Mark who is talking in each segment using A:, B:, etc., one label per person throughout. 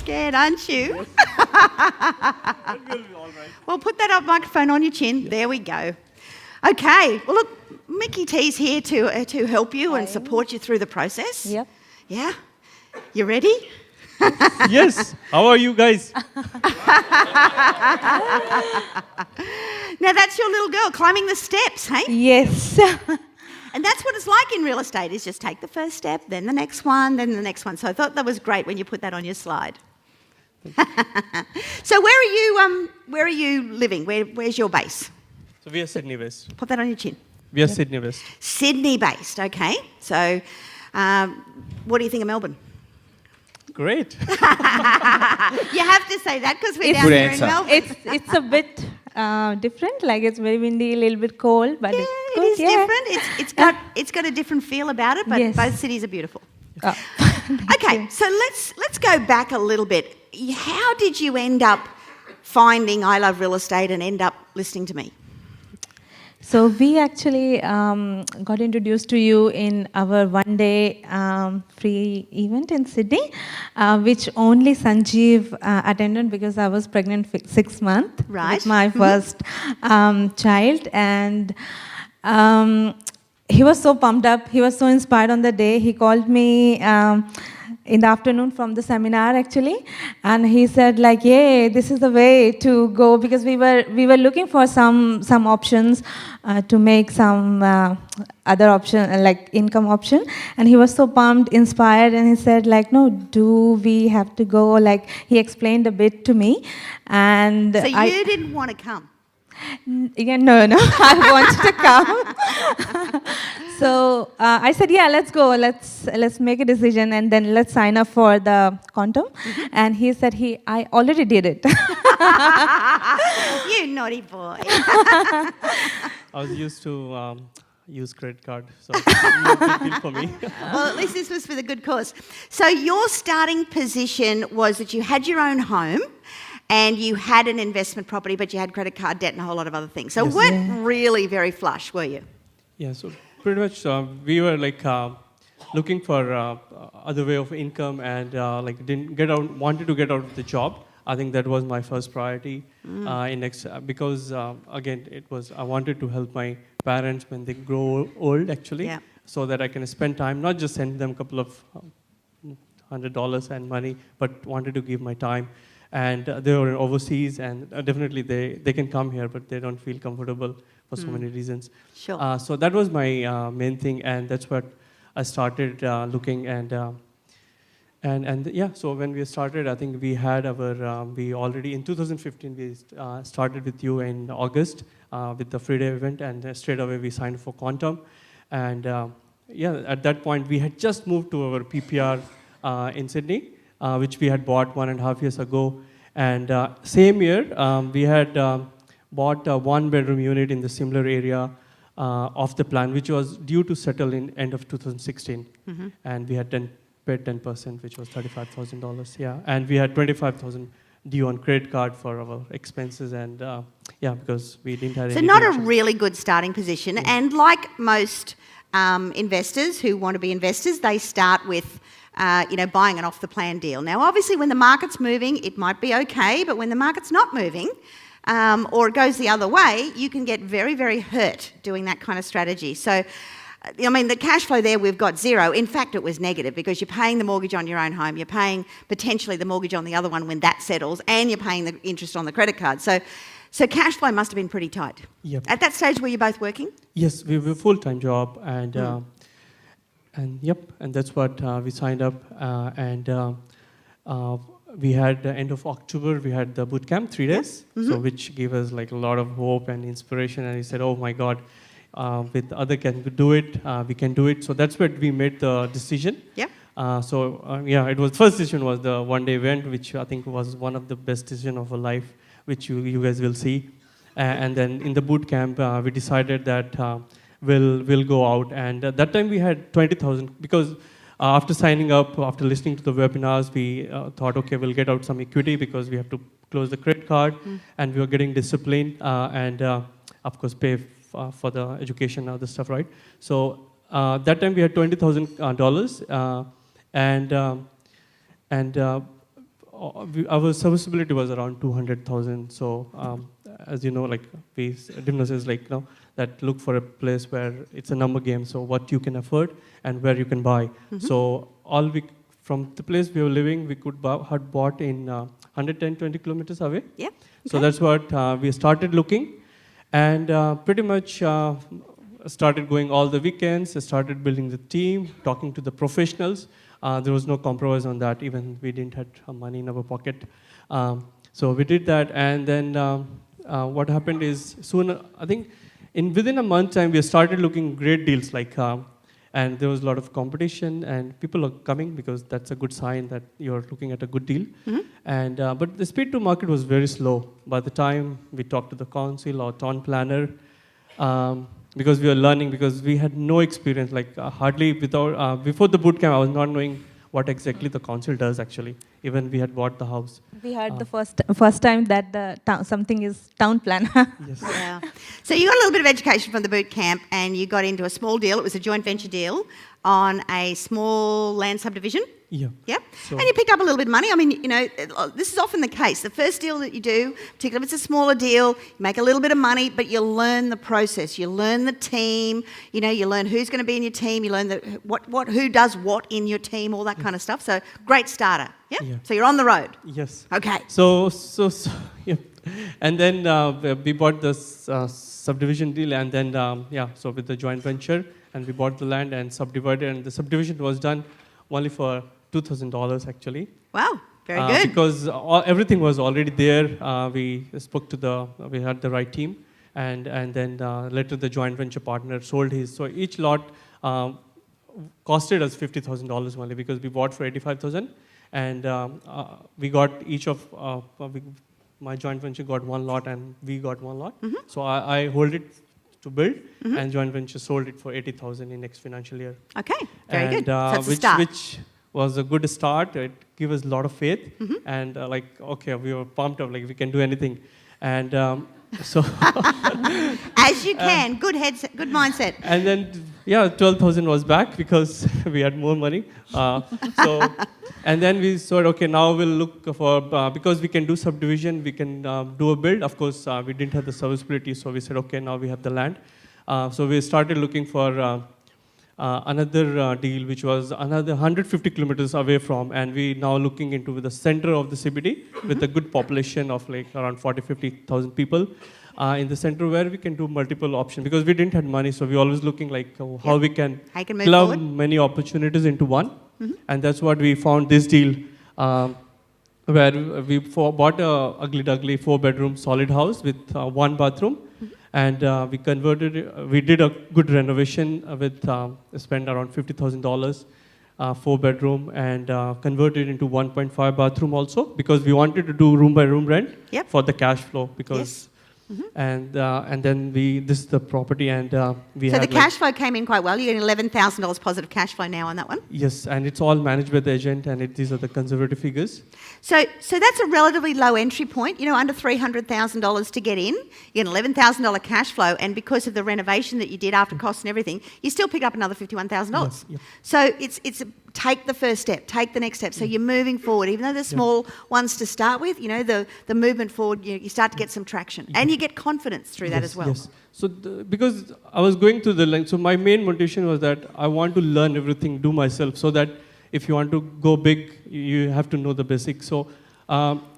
A: scared, aren't you?
B: It will be all right.
A: Well, put that microphone on your chin.
B: Yes.
A: There we go. Okay. Well, look, Mickey T's here to help you and support you through the process.
C: Yep.
A: Yeah? You ready?
B: Yes. How are you guys?
A: Now, that's your little girl climbing the steps, hey?
C: Yes.
A: And that's what it's like in real estate, is just take the first step, then the next one, then the next one. So I thought that was great when you put that on your slide. So where are you living? Where's your base?
B: So we are Sydney West.
A: Put that on your chin.
B: We are Sydney West.
A: Sydney based, okay. So what do you think of Melbourne?
B: Great.
A: You have to say that because we're down here in Melbourne.
C: It's a bit different. Like it's very windy, a little bit cold, but
A: Yeah,
C: it's
A: it
C: good.
A: is different. It's got a different feel about it, but
C: Yes.
A: both cities are beautiful.
C: Oh.
A: Okay, so let's go back a little bit. How did you end up finding I Love Real Estate and end up listening to me?
C: So we actually got introduced to you in our one-day free event in Sydney, which only Sanjeev attended because I was pregnant 6 months
A: Right.
C: with my first child, and he was so pumped up. He was so inspired on the day. He called me in the afternoon from the seminar actually, and he said like, "Yay, this is the way to go," because we were looking for some options to make some other option like income option, and he was so pumped, inspired, and he said like, "No, do we have to go?" Like he explained a bit to me, and
A: So you didn't want to come.
C: Yeah, no, I wanted to come. So I said, yeah, let's go. Let's make a decision and then let's sign up for the quantum. And he said, I already did it.
A: You naughty boy.
B: I was used to use credit card, so it's a big deal for me.
A: Well, at least this was for the good cause. So your starting position was that you had your own home and you had an investment property, but you had credit card debt and a whole lot of other things. So
B: Yes.
A: weren't really very flush, were you?
B: Yeah, so pretty much we were like looking for other way of income and like wanted to get out of the job. I think that was my first priority because again, I wanted to help my parents when they grow old actually,
A: Yeah.
B: so that I can spend time, not just send them a couple of $100 and money, but wanted to give my time. And they were overseas, and definitely they can come here, but they don't feel comfortable for so many reasons.
A: Sure.
B: So that was my main thing, and that's what I started looking and yeah. So when we started, I think we had we already in 2015 we started with you in August with the free day event, and straight away we signed for Quantum, and yeah, at that point we had just moved to our PPR in Sydney. Which we had bought 1.5 years ago. And same year, we had bought a 1-bedroom unit in the similar area of the plan, which was due to settle in end of 2016. And we had paid 10%, which was $35,000. Yeah, and we had $25,000 due on credit card for our expenses, and yeah, because we didn't have any.
A: So not a
B: deductions.
A: really good starting position. And like most investors who want to be investors, they start with buying an off-the-plan deal. Now, obviously, when the market's moving, it might be okay, but when the market's not moving, or it goes the other way, you can get very, very hurt doing that kind of strategy. So, I mean, the cash flow there, we've got zero. In fact, it was negative because you're paying the mortgage on your own home, you're paying potentially the mortgage on the other one when that settles, and you're paying the interest on the credit card. So cash flow must have been pretty tight.
B: Yep.
A: At that stage, were you both working?
B: Yes, we were a full-time job, and yep, and that's what we signed up. We had end of October, we had the boot camp, 3 days, so which gave us like a lot of hope and inspiration. And he said, "Oh my God, with other can do it, we can do it." So that's where we made the decision.
A: Yeah.
B: Yeah, it was first decision was the 1-day event, which I think was one of the best decision of our life, which you guys will see. And then in the boot camp, we decided that. Will go out, and at that time we had 20,000 because after signing up, after listening to the webinars, we thought, okay, we'll get out some equity because we have to close the credit card, and we were getting disciplined and of course pay for the education and other stuff, right? So that time we had $20,000, and our serviceability was around 200,000. So as you know, like Dimna says, like that look for a place where it's a number game. So what you can afford and where you can buy. So from the place we were living, we could had bought in 110, 20 kilometers away.
A: Yeah.
B: So that's what we started looking, and pretty much started going all the weekends. Started building the team, talking to the professionals. There was no compromise on that. Even we didn't have money in our pocket. So we did that, and then what happened is soon, I think, within a month time, we started looking great deals. And there was a lot of competition, and people are coming because that's a good sign that you're looking at a good deal. And but the speed to market was very slow. By the time we talked to the council or town planner, because we were learning, because we had no experience, hardly before the boot camp, I was not knowing what exactly the council does actually. Even we had bought the house.
C: We had the first time that the something is town plan.
B: Yes.
A: Yeah. So you got a little bit of education from the boot camp, and you got into a small deal. It was a joint venture deal on a small land subdivision.
B: Yeah.
A: Yep.
B: So
A: And you picked up a little bit of money. I mean, this is often the case. The first deal that you do, particularly if it's a smaller deal, you make a little bit of money, but you learn the process. You learn the team. You learn who's going to be in your team. You learn who does what in your team, all that kind of stuff. So great starter. Yeah.
B: Yeah.
A: So you're on the road.
B: Yes.
A: Okay.
B: So yeah. And then we bought this subdivision deal, and then so with the joint venture, and we bought the land and subdivided, and the subdivision was done only for $2,000 actually.
A: Wow. Very good.
B: Because everything was already there. We spoke to we had the right team, and then later the joint venture partner sold his. So each lot costed us $50,000 only, because we bought for $85,000, and we got each of my joint venture got one lot, and we got one lot. So I hold it to build, and joint venture sold it for $80,000 in next financial year.
A: Okay. Very good. So that's a
B: which
A: start.
B: which was a good start. It gave us a lot of faith, and we were pumped up, we can do anything, and so
A: As you can. Good mindset.
B: and then 12,000 was back because we had more money. And then we thought, okay, now we'll look for, because we can do subdivision, we can do a build. Of course, we didn't have the serviceability, so we said, okay, now we have the land. So we started looking for another deal, which was another 150 kilometers away from, and we now looking into the center of the CBD with a good population of around 40,000-50,000 people in the center, where we can do multiple options, because we didn't have money. So we always looking how we can
A: move
B: club
A: forward.
B: many opportunities into one. And that's what we found this deal, where we bought a ugly duckly 4-bedroom solid house with 1 bathroom. And we converted it. We did a good renovation with spent around $50,000, 4-bedroom, and converted into 1.5 bathroom also, because we wanted to do room by room rent for the cash flow. Because and then this is the property, and we.
A: So
B: had
A: the cash flow came in quite well. You get $11,000 positive cash flow now on that one.
B: Yes, and it's all managed by the agent, and these are the conservative figures.
A: So that's a relatively low entry point, under $300,000 to get in. You get an $11,000 cash flow, and because of the renovation that you did after costs and everything, you still pick up another $51,000.
B: Yes,
A: So it's take the first step, take the next step. So you're moving forward, even though they're small ones to start with. The movement forward, you start to get some traction, and you get confidence through that as well.
B: Yes. So because I was going through the length, so my main motivation was that I want to learn everything, do myself, so that if you want to go big, you have to know the basics. So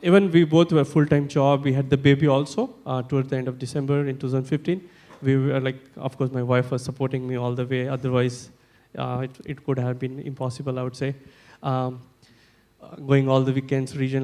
B: even we both were full-time job. We had the baby also towards the end of December in 2015. We were of course, my wife was supporting me all the way. Otherwise, it could have been impossible, I would say. Going all the weekends, region,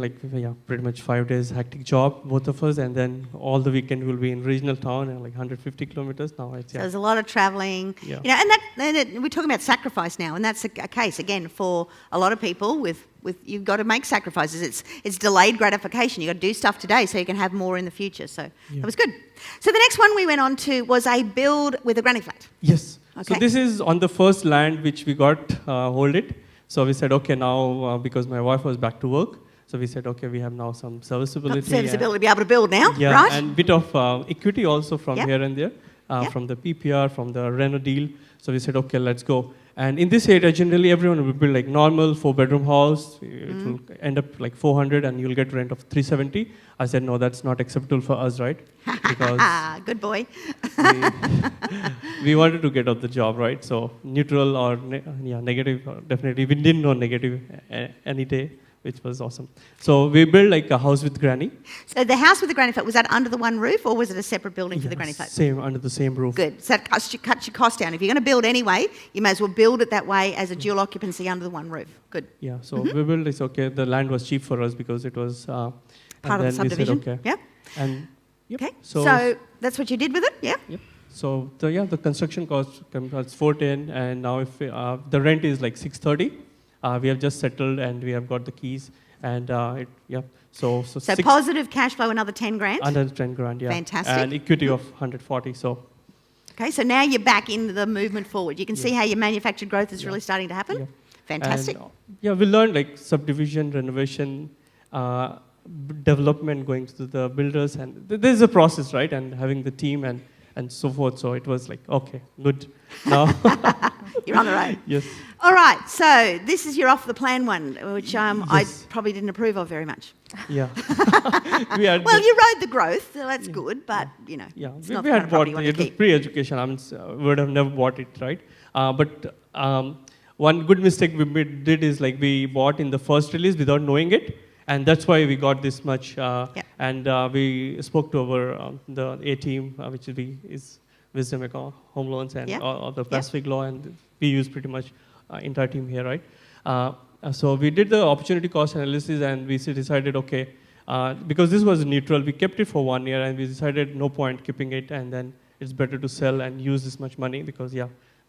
B: pretty much 5 days, hectic job, both of us, and then all the weekend will be in regional town, and 150 kilometers now.
A: So there's a lot of travelling, and we're talking about sacrifice now, and that's a case again for a lot of people. With you've got to make sacrifices. It's delayed gratification. You've got to do stuff today so you can have more in the future. So that was good. So the next one we went on to was a build with a granny flat.
B: Yes.
A: Okay.
B: So this is on the first land which we got hold it. So we said, okay, now because my wife was back to work, so we said, okay, we have now some serviceability.
A: Serviceability to be able to build now,
B: yeah,
A: right?
B: and bit of equity also from here and there, from the PPR, from the Reno deal. So we said, okay, let's go. And in this area, generally everyone will build like normal 4-bedroom house. It will end up like 400 and you'll get rent of 370. I said, no, that's not acceptable for us, right? Because
A: Good boy.
B: we wanted to get off the job, right? So neutral or negative, definitely. We didn't know negative any day, which was awesome. So we built like a house with granny.
A: So the house with the granny flat, was that under the one roof or was it a separate building for the granny flat?
B: Same, under the same roof.
A: Good. So that cuts your cost down. If you're going to build anyway, you may as well build it that way as a dual occupancy under the one roof. Good.
B: Yeah, so we built this, okay. The land was cheap for us because it was...
A: part of the subdivision.
B: We said, okay.
A: Yeah.
B: And, yep.
A: Okay.
B: So
A: that's what you did with it? Yeah.
B: Yep. So the construction cost was 410, and now if the rent is like 630, we have just settled and we have got the keys, and So
A: positive cash flow, another 10 grand.
B: Another 10 grand, yeah.
A: Fantastic.
B: And equity of 140. So.
A: Okay, so now you're back in the movement forward. You can see how your manufactured growth is really starting to happen.
B: Yeah.
A: Fantastic.
B: And, we learned like subdivision, renovation, development, going to the builders, and there's a process, right? And having the team and so forth. So it was like, okay, good. Now
A: you're on the road.
B: Yes.
A: All right. So this is your off the plan one, which I probably didn't approve of very much.
B: Yeah.
A: Well, you rode the growth, so that's good. But it's not
B: we
A: the kind
B: had
A: of
B: bought
A: property you want
B: it.
A: to
B: It was
A: keep.
B: pre-education. I mean, we would have never bought it, right? But one good mistake we did is like we bought in the first release without knowing it. And that's why we got this much. And we spoke to our the A team, which is Wisdom Account, Home Loans, and all the Pacific Law, and we use pretty much entire team here, right? So we did the opportunity cost analysis, and we decided, okay, because this was neutral, we kept it for 1 year, and we decided no point keeping it, and then it's better to sell and use this much money because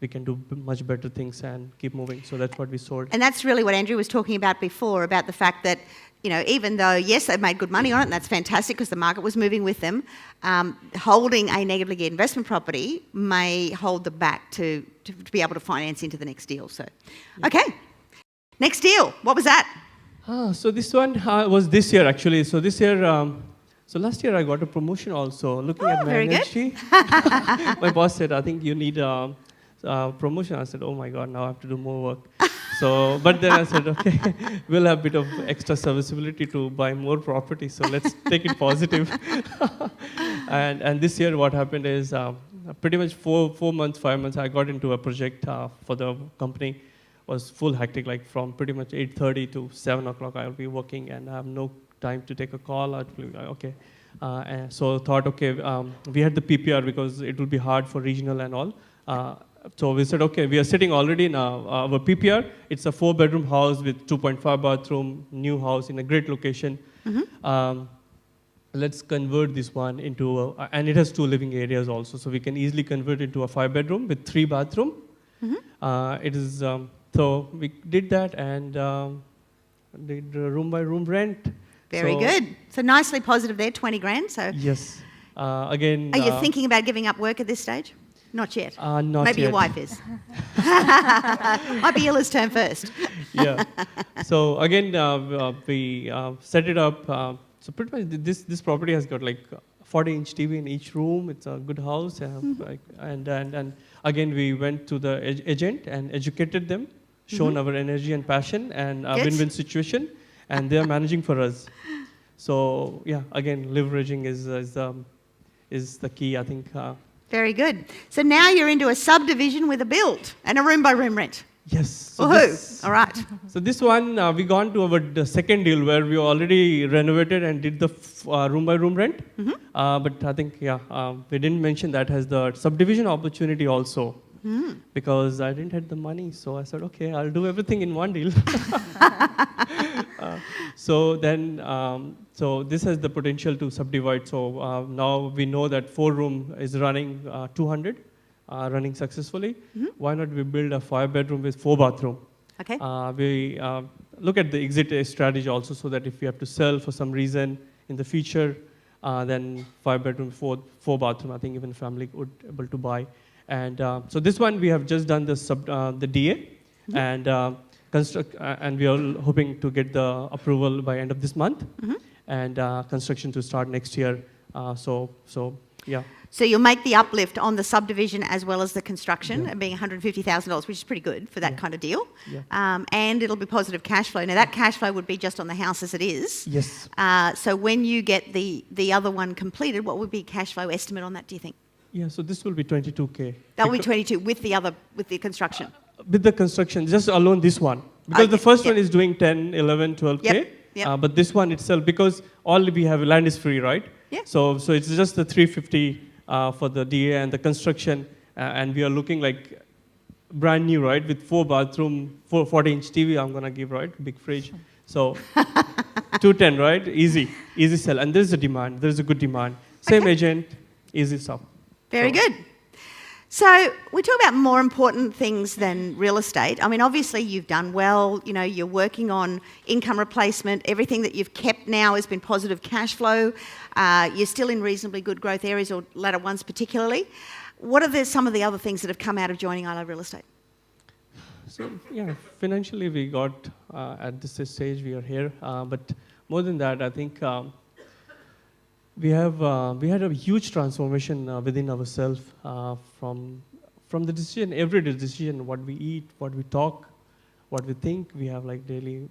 B: we can do much better things and keep moving. So that's what we sold.
A: And that's really what Andrew was talking about before, about the fact that, even though, yes, they've made good money on it, and that's fantastic because the market was moving with them, holding a negatively geared investment property may hold them back to be able to finance into the next deal. So, okay. Next deal. What was that?
B: So this one was this year, actually. So this year... So last year I got a promotion also. Looking at my
A: very
B: energy, my boss said, I think you need a promotion. I said, oh my God, now I have to do more work. So, but then I said, okay, we'll have a bit of extra serviceability to buy more property. So let's take it positive. And this year what happened is pretty much 5 months, I got into a project for the company. Was full hectic, like from pretty much 8:30 to 7 o'clock I'll be working and I have no time to take a call. Okay. And so thought, okay, we had the PPR because it would be hard for regional and all. So we said, okay, we are sitting already in our PPR. It's a 4-bedroom house with 2.5 bathroom, new house in a great location. Let's convert this one into, and it has 2 living areas also. So we can easily convert it to a 5-bedroom with 3 bathroom. It is, so we did that and did room by room rent.
A: Very good. So nicely positive there, 20 grand. So
B: yes. Again.
A: Are you thinking about giving up work at this stage? Not yet.
B: Not
A: Maybe
B: yet.
A: your wife is. Might be Illa's turn first.
B: Yeah. So again, we set it up. So pretty much this property has got like 40-inch TV in each room. It's a good house. And again, we went to the agent and educated them, shown our energy and passion and a win-win situation. And they are managing for us. So yeah, again, leveraging is the key, I think.
A: Very good. So now you're into a subdivision with a build and a room-by-room rent.
B: Yes. So
A: Woohoo! All right.
B: So this one, we gone to the second deal where we already renovated and did the room-by-room rent. But I think, we didn't mention that has the subdivision opportunity also. Because I didn't have the money, so I said, okay, I'll do everything in one deal. So then, so this has the potential to subdivide. So now we know that 4-room is running 200, running successfully. Why not we build a 5-bedroom with 4 bathroom?
A: Okay.
B: We look at the exit strategy also, so that if we have to sell for some reason in the future, then 5-bedroom, 4 bathroom, I think even family would be able to buy. And so this one we have just done the DA, and and we are hoping to get the approval by end of this month, and construction to start next year. So Yeah.
A: So you'll make the uplift on the subdivision as well as the construction, and being $150,000, which is pretty good for that kind of deal.
B: Yeah.
A: And it'll be positive cash flow. Now that cash flow would be just on the house as it is.
B: Yes.
A: So when you get the other one completed, what would be cash flow estimate on that, do you think?
B: Yeah, so this will be 22K.
A: That will be 22 with the construction.
B: With the construction, just alone this one. Because the first one is doing 10, 11, 12K.
A: Yep.
B: But this one itself, because all we have land is free, right?
A: Yeah.
B: So it's just the 350 for the DA and the construction. And we are looking like brand new, right? With 4 bathroom, 40-inch TV I'm going to give, right? Big fridge. So 210, right? Easy sell. And there's a demand. There's a good demand. Same agent, easy stuff.
A: Very good. So we talk about more important things than real estate. I mean, obviously you've done well. You know, you're working on income replacement. Everything that you've kept now has been positive cash flow. You're still in reasonably good growth areas, or latter ones particularly. What are some of the other things that have come out of joining ILRE Real Estate?
B: So yeah, financially we got at this stage we are here. But more than that, I think we had a huge transformation within ourselves from the decision, everyday decision, what we eat, what we talk, what we think. We have like daily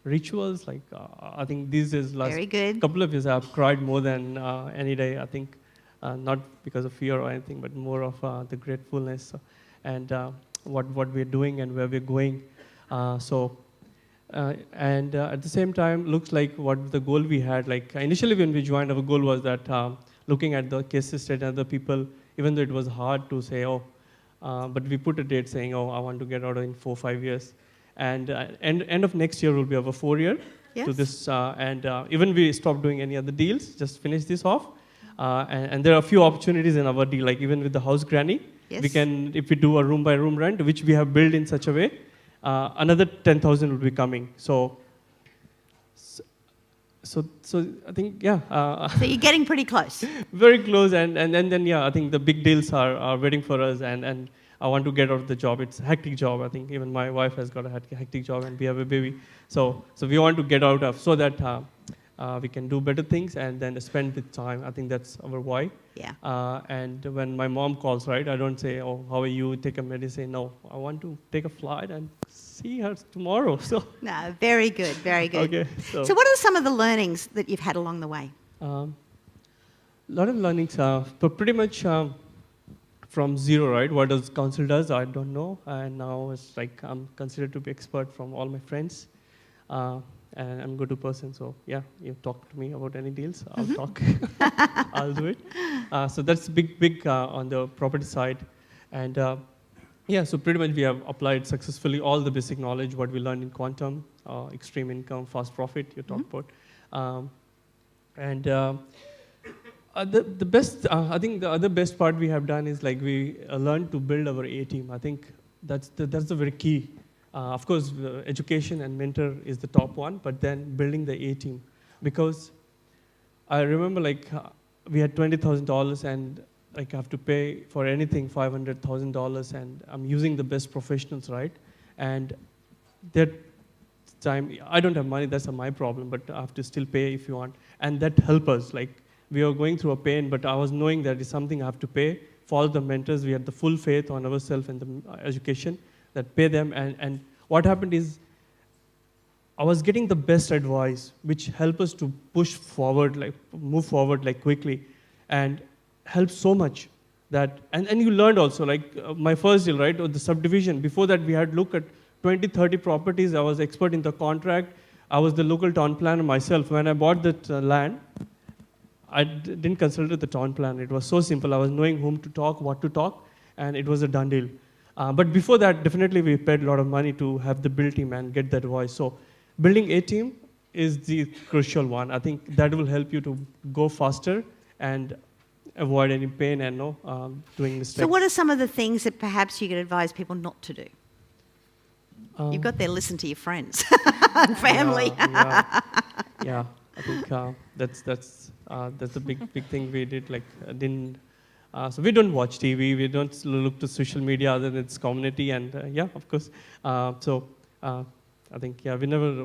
B: rituals. Like I think these is last couple of years I've cried more than any day. I think not because of fear or anything, but more of the gratefulness and what we're doing and where we're going. And at the same time, looks like what the goal we had, like initially when we joined, our goal was that looking at the case study and other people, even though it was hard to say, but we put a date saying, I want to get out in 4-5 years. And end of next year will be our 4-year to this. Even we stopped doing any other deals, just finish this off. And there are a few opportunities in our deal, like even with the house granny, we can, if we do a room by room rent, which we have built in such a way, another 10,000 will be coming. So I think, yeah.
A: So you're getting pretty close.
B: Very close, and then, yeah, I think the big deals are waiting for us, and I want to get out of the job. It's a hectic job. I think even my wife has got a hectic job, and we have a baby. So we want to get out of, so that we can do better things and then spend the time. I think that's our why.
A: Yeah.
B: And when my mom calls, right, I don't say, how are you, take a medicine. No, I want to take a flight and see her tomorrow. So.
A: No, very good, very good.
B: Okay.
A: So what are some of the learnings that you've had along the way?
B: A lot of learnings, but pretty much from zero, right? What does council does, I don't know. And now it's like I'm considered to be expert from all my friends. And I'm a go-to person, so yeah, you talk to me about any deals, I'll talk. I'll do it. So that's big on the property side. And yeah, so pretty much we have applied successfully all the basic knowledge, what we learned in quantum, extreme income, fast profit, you talked about. The best, I think the other best part we have done is like we learned to build our A team. I think that's the very key. Of course, education and mentor is the top one, but then building the A team. Because I remember like we had $20,000 and like I have to pay for anything $500,000, and I'm using the best professionals, right? And that time, I don't have money, that's my problem, but I have to still pay if you want. And that helped us. Like we were going through a pain, but I was knowing that it's something I have to pay. Follow the mentors, we had the full faith on ourselves and the education. That pay them, and what happened is I was getting the best advice, which helped us to push forward, like move forward like quickly, and helped so much that, and you learned also, like my first deal, right, or the subdivision. Before that, we had looked at 20, 30 properties. I was expert in the contract. I was the local town planner myself. When I bought that land, I didn't consider the town plan. It was so simple. I was knowing whom to talk, what to talk, and it was a done deal. But before that, definitely we paid a lot of money to have the build team and get that voice. So building a team is the crucial one. I think that will help you to go faster and avoid any pain and doing mistakes.
A: So what are some of the things that perhaps you could advise people not to do? You've got there, listen to your friends and family.
B: Yeah. I think that's a big thing we did. Like so we don't watch TV, we don't look to social media other than its community, and yeah, of course. I think, yeah, we never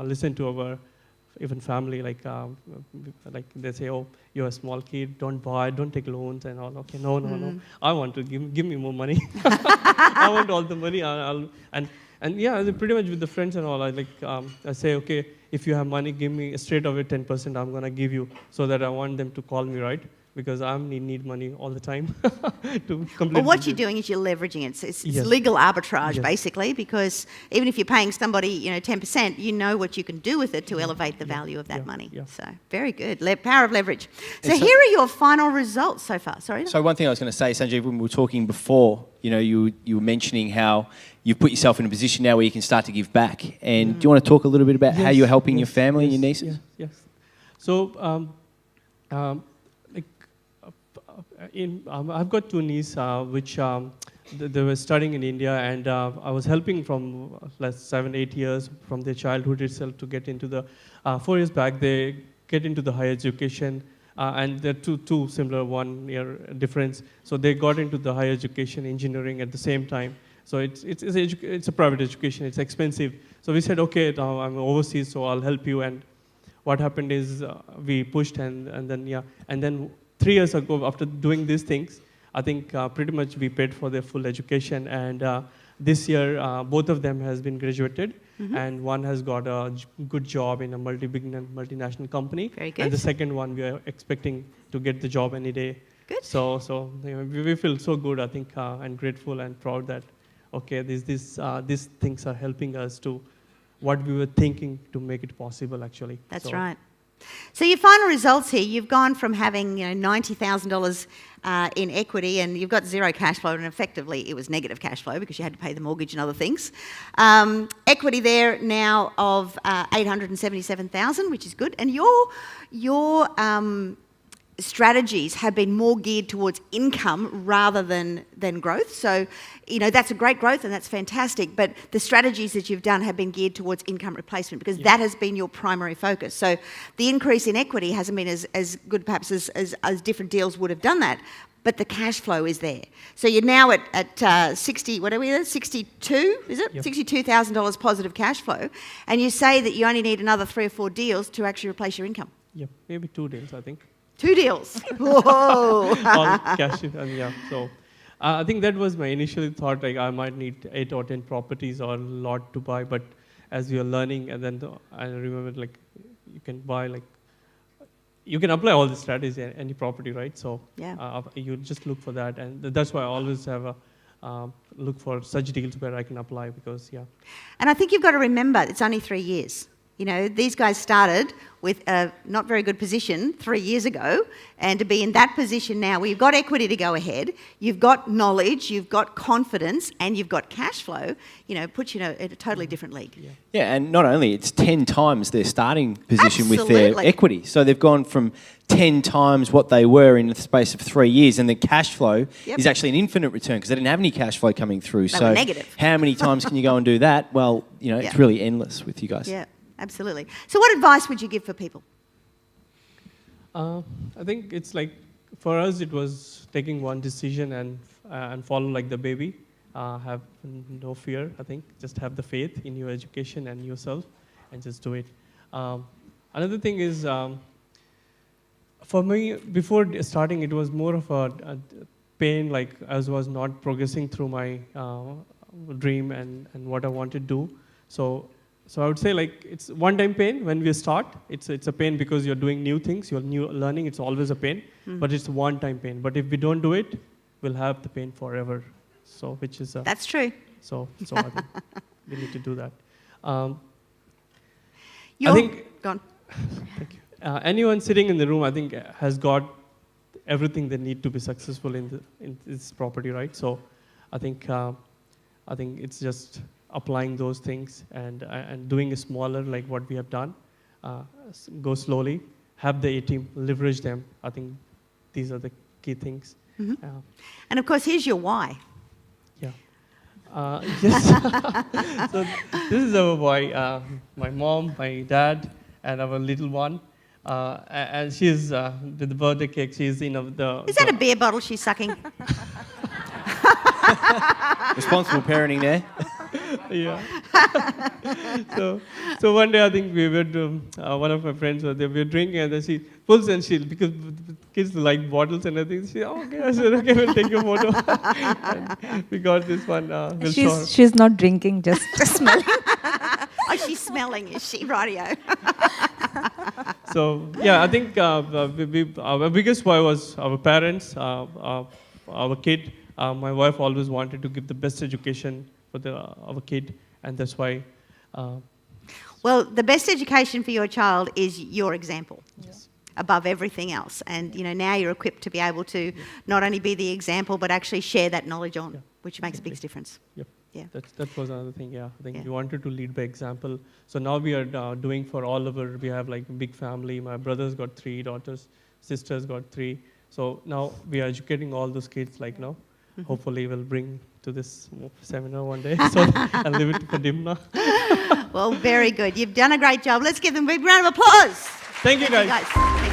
B: listen to our even family, like they say, oh, you're a small kid, don't take loans and all. Okay, no. I want to give me more money. I want all the money. And yeah, pretty much with the friends and all, I say, okay, if you have money, give me straight away 10%. I'm gonna give you, so that I want them to call me, right? Because I need money all the time to complete.
A: Well, what you're doing is you're leveraging it. It's
B: Yes.
A: legal arbitrage,
B: Yes.
A: basically, because even if you're paying somebody, 10%, you know what you can do with it to elevate the value of that money.
B: Yeah.
A: So, very good. Power of leverage. So,
D: And so-
A: here are your final results so far. Sorry?
D: So one thing I was going to say, Sanjeev, when we were talking before, you were mentioning how you've put yourself in a position now where you can start to give back. And do you want to talk a little bit about how you're helping your family and your nieces?
B: Yes. So, I've got two nieces, which they were studying in India, and I was helping from last 7-8 years from their childhood itself to get into the 4 years back. They get into the higher education, and they're two similar 1 year difference. So they got into the higher education, engineering at the same time. So it's a private education. It's expensive. So we said, okay, now I'm overseas, so I'll help you. And what happened is we pushed, and then 3 years ago, after doing these things, I think pretty much we paid for their full education. And this year, both of them has been graduated, and one has got a good job in a multinational company.
A: Very good.
B: And the second one, we are expecting to get the job any day.
A: Good.
B: So we feel so good, I think, and grateful and proud that, okay, these things are helping us to what we were thinking to make it possible, actually.
A: That's right. So your final results here, you've gone from having $90,000 in equity, and you've got zero cash flow, and effectively it was negative cash flow because you had to pay the mortgage and other things. Equity there now of $877,000, which is good. And your strategies have been more geared towards income rather than growth. So, that's a great growth and that's fantastic, but the strategies that you've done have been geared towards income replacement because that has been your primary focus. So the increase in equity hasn't been as good perhaps as different deals would have done that, but the cash flow is there. So you're now at 60, what are we at, 62, is it?
B: Yep.
A: $62,000 positive cash flow, and you say that you only need another 3 or 4 deals to actually replace your income.
B: Yeah, maybe 2 days, I think.
A: 2 deals. Whoa.
B: All cash, and so I think that was my initial thought, like I might need 8 or 10 properties or a lot to buy, but as you're learning, and then I remember, like, you can buy, like, you can apply all the strategies in any property, right? So you just look for that, and that's why I always have a look for such deals where I can apply, because
A: And I think you've got to remember, it's only 3 years. These guys started with a not very good position 3 years ago, and to be in that position now where you've got equity to go ahead, you've got knowledge, you've got confidence, and you've got cash flow, puts you in a totally different league.
D: Yeah, and not only, it's 10 times their starting position with
A: Absolutely.
D: their equity. So they've gone from 10 times what they were in the space of 3 years, and the cash flow is actually an infinite return because they didn't have any cash flow coming through.
A: They
D: so
A: were negative.
D: How many times can you go and do that? Well, it's really endless with you guys.
A: Yeah, absolutely. So what advice would you give for people?
B: I think it's like, for us, it was taking one decision and follow like the baby. Have no fear, I think. Just have the faith in your education and yourself, and just do it. Another thing is, for me, before starting, it was more of a pain, like I was not progressing through my dream and what I wanted to do. So I would say, like, it's one-time pain when we start. It's a pain because you're doing new things, you're learning. It's always a pain, but it's a one-time pain. But if we don't do it, we'll have the pain forever. So, which is
A: That's true.
B: So I think we need to do that. I
A: You're
B: think.
A: gone.
B: Thank you. Anyone sitting in the room, I think, has got everything they need to be successful in this property, right? So, I think it's just applying those things and doing it smaller, like what we have done. Go slowly, have the A team, leverage them. I think these are the key things.
A: And of course, here's your why.
B: Yes. So this is our boy, my mom, my dad, and our little one. And she's with the birthday cake. She's the.
A: Is that a beer bottle she's sucking?
D: Responsible parenting there.
B: Yeah. so one day I think we were one of my friends was there. We were drinking and then she pulls and she because the kids like bottles and everything. She okay. I said okay, we'll take your photo. And we got this one. We'll show her.
C: She's not drinking, just smelling.
A: Oh, she's smelling, is she? Rightio.
B: So yeah, I think our biggest why was our parents, our kid. My wife always wanted to give the best education for our kid, and that's why.
A: Well, the best education for your child is your example. Yes. Above everything else. And now you're equipped to be able to not only be the example, but actually share that knowledge on, which makes a big difference.
B: Yep.
A: Yeah.
B: That was another thing, I think we wanted to lead by example. So now we are doing for all of we have like a big family. My brother's got 3 daughters, sisters got 3. So now we are educating all those kids like now. Mm-hmm. Hopefully we'll bring to this seminar one day. So I'll leave it for Dimna.
A: Well, very good. You've done a great job. Let's give them a big round of applause.
B: Thank you, guys.